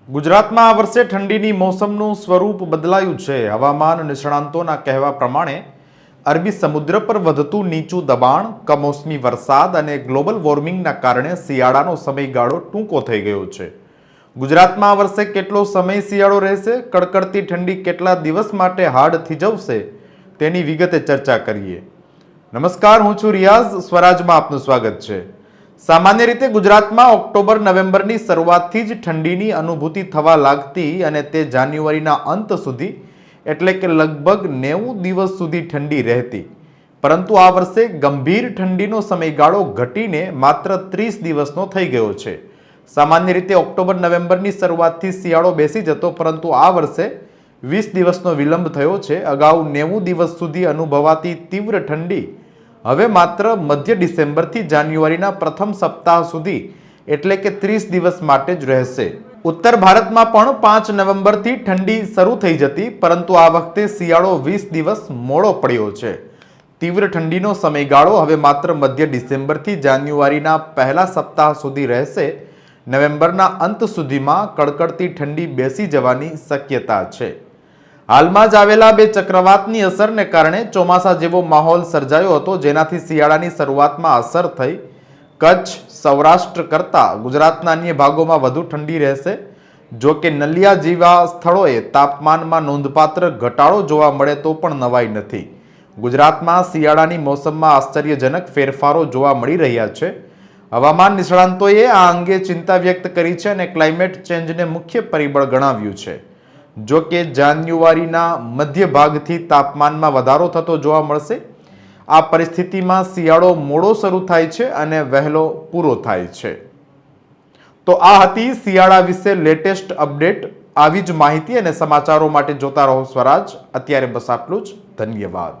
ગુજરાતમાં આ વર્ષે ઠંડીની મોસમનું સ્વરૂપ બદલાયું છે। હવામાન નિષ્ણાંતોના કહેવા પ્રમાણે અરબી સમુદ્ર પર વધતું નીચું દબાણ, કમોસમી વરસાદ અને ગ્લોબલ વોર્મિંગના કારણે શિયાળાનો સમયગાળો ટૂંકો થઈ ગયો છે। ગુજરાતમાં આ વર્ષે કેટલો સમય શિયાળો રહેશે, કડકડતી ઠંડી કેટલા દિવસ માટે હાડ થીજવશે, તેની વિગતે ચર્ચા કરીએ। નમસ્કાર, હું છું રિયાઝ, સ્વરાજમાં આપનું સ્વાગત છે। સામાન્ય રીતે ગુજરાતમાં ઓક્ટોબર નવેમ્બરની શરૂઆતથી જ ઠંડીની અનુભૂતિ થવા લાગતી અને તે જાન્યુઆરીના અંત સુધી એટલે કે લગભગ 90 દિવસ સુધી ઠંડી રહેતી, પરંતુ આ વર્ષે ગંભીર ઠંડીનો સમયગાળો ઘટીને માત્ર 30 દિવસનો થઈ ગયો છે। સામાન્ય રીતે ઓક્ટોબર નવેમ્બરની શરૂઆતથી શિયાળો બેસી જતો, પરંતુ આ વર્ષે 20 દિવસનો વિલંબ થયો છે। અગાઉ 90 દિવસ સુધી અનુભવાતી તીવ્ર ઠંડી હવે માત્ર મધ્ય ડિસેમ્બરથી જાન્યુઆરીના પ્રથમ સપ્તાહ સુધી એટલે કે 30 દિવસ માટે જ રહેશે। ઉત્તર ભારતમાં પણ 5 નવેમ્બરથી ઠંડી શરૂ થઈ જતી, પરંતુ આ વખતે શિયાળો 20 દિવસ મોડો પડ્યો છે। તીવ્ર ઠંડીનો સમયગાળો હવે માત્ર મધ્ય ડિસેમ્બરથી જાન્યુઆરીના પહેલા સપ્તાહ સુધી રહેશે। નવેમ્બરના અંત સુધીમાં કડકડતી ઠંડી બેસી જવાની શક્યતા છે। હાલમાં જ આવેલા બે ચક્રવાતની અસરને કારણે ચોમાસા જેવો માહોલ સર્જાયો હતો, જેનાથી શિયાળાની શરૂઆતમાં અસર થઈ। કચ્છ, સૌરાષ્ટ્ર કરતાં ગુજરાતના અન્ય ભાગોમાં વધુ ઠંડી રહેશે। જો કે નલિયા જેવા સ્થળોએ તાપમાનમાં નોંધપાત્ર ઘટાડો જોવા મળે તો પણ નવાઈ નથી। ગુજરાતમાં શિયાળાની મોસમમાં આશ્ચર્યજનક ફેરફારો જોવા મળી રહ્યા છે। હવામાન નિષ્ણાંતોએ આ અંગે ચિંતા વ્યક્ત કરી છે અને ક્લાઇમેટ ચેન્જને મુખ્ય પરિબળ ગણાવ્યું છે। જો કે જાન્યુઆરીના મધ્ય ભાગથી તાપમાનમાં વધારો થતો જોવા મળશે। આ પરિસ્થિતિમાં શિયાળો મોડો શરૂ થાય છે અને વહેલો પૂરો થાય છે। તો આ હતી શિયાળા વિશે લેટેસ્ટ અપડેટ। આવી જ માહિતી અને સમાચારો માટે જોતા રહો સ્વરાજ। અત્યારે બસ આટલું જ। ધન્યવાદ।